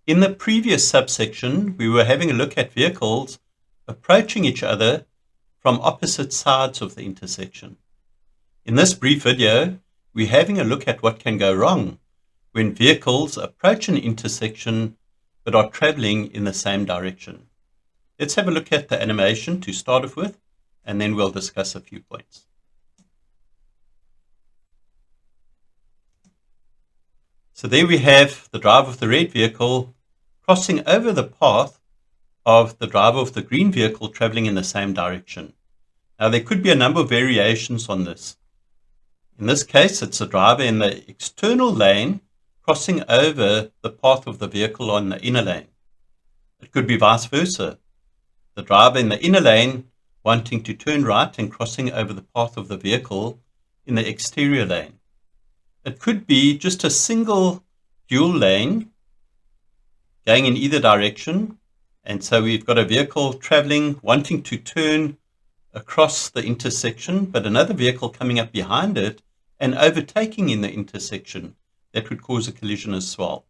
In the previous subsection, we were having a look at vehicles approaching each other from opposite sides of the intersection. In this brief video, we're having a look at what can go wrong when vehicles approach an intersection but are traveling in the same direction. Let's have a look at the animation to start off with, and then we'll discuss a few points. So there we have the driver of the red vehicle crossing over the path of the driver of the green vehicle traveling in the same direction. Now there could be a number of variations on this. In this case, it's a driver in the external lane crossing over the path of the vehicle on the inner lane. It could be vice versa. The driver in the inner lane wanting to turn right and crossing over the path of the vehicle in the exterior lane. It could be just a single dual lane going in either direction. And so we've got a vehicle traveling, wanting to turn across the intersection, but another vehicle coming up behind it and overtaking in the intersection. That would cause a collision as well.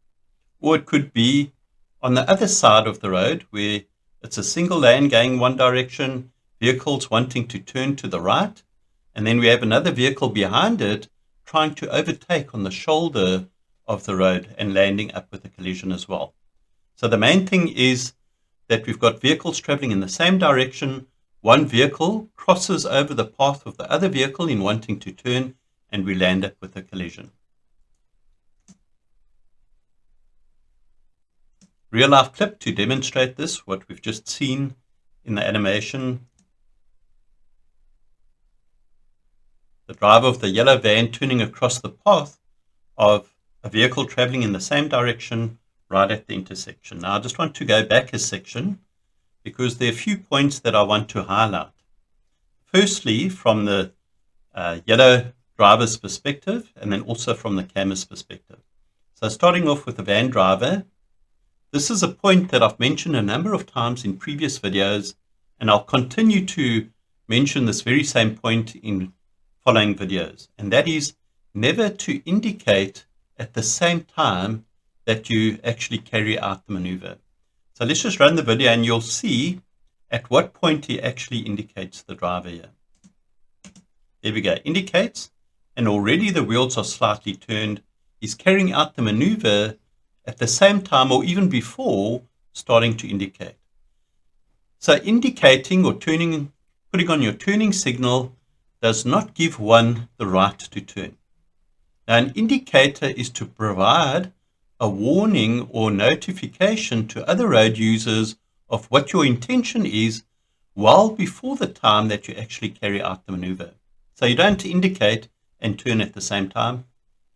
Or it could be on the other side of the road where it's a single lane going one direction, vehicles wanting to turn to the right, and then we have another vehicle behind it trying to overtake on the shoulder of the road and landing up with a collision as well. So the main thing is that we've got vehicles traveling in the same direction. One vehicle crosses over the path of the other vehicle in wanting to turn, and we land up with a collision. Real life clip to demonstrate this, what we've just seen in the animation. The driver of the yellow van turning across the path of a vehicle traveling in the same direction right at the intersection. Now I just want to go back a section because there are a few points that I want to highlight. Firstly, from the yellow driver's perspective, and then also from the camera's perspective. So starting off with the van driver, this is a point that I've mentioned a number of times in previous videos, and I'll continue to mention this very same point in following videos, and that is never to indicate at the same time that you actually carry out the maneuver. So let's just run the video and you'll see at what point he actually indicates the driver here. There we go, indicates, and already the wheels are slightly turned. He's carrying out the maneuver at the same time or even before starting to indicate. So indicating or turning, putting on your turning signal does not give one the right to turn. Now, an indicator is to provide a warning or notification to other road users of what your intention is well before the time that you actually carry out the maneuver. So you don't indicate and turn at the same time.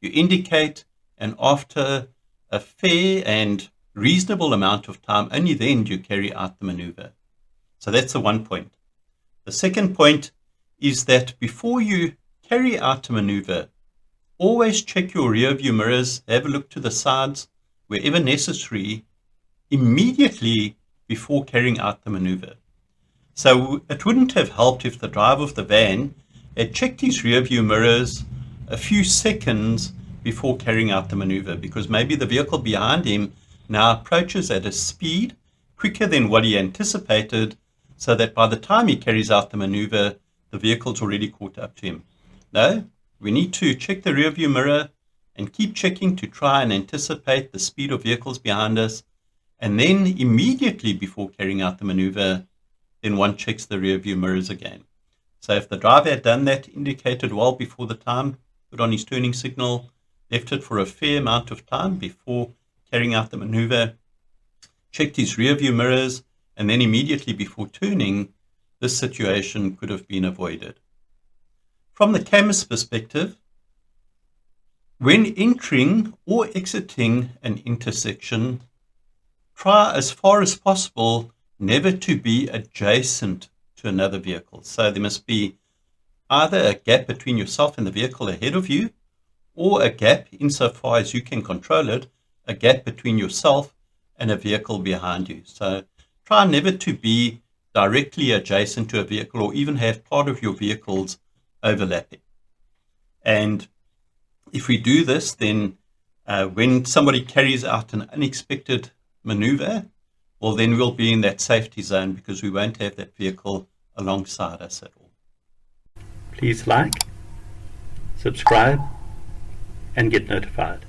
You indicate, and after a fair and reasonable amount of time, only then do you carry out the maneuver. So that's the one point. The second point is that before you carry out a maneuver, always check your rear view mirrors, have a look to the sides, wherever necessary, immediately before carrying out the maneuver. So it wouldn't have helped if the driver of the van had checked his rear view mirrors a few seconds before carrying out the maneuver, because maybe the vehicle behind him now approaches at a speed quicker than what he anticipated, so that by the time he carries out the maneuver, the vehicle's already caught up to him. No, we need to check the rear view mirror and keep checking to try and anticipate the speed of vehicles behind us. And then immediately before carrying out the maneuver, then one checks the rear view mirrors again. So if the driver had done that, indicated well before the time, put on his turning signal, left it for a fair amount of time before carrying out the maneuver, checked his rear view mirrors, and then immediately before turning, this situation could have been avoided. From the camera's perspective, when entering or exiting an intersection, try as far as possible never to be adjacent to another vehicle. So there must be either a gap between yourself and the vehicle ahead of you, or a gap, insofar as you can control it, a gap between yourself and a vehicle behind you. So try never to be directly adjacent to a vehicle or even have part of your vehicles overlapping. And if we do this, then when somebody carries out an unexpected maneuver, well, then we'll be in that safety zone because we won't have that vehicle alongside us at all. Please like, subscribe, and get notified.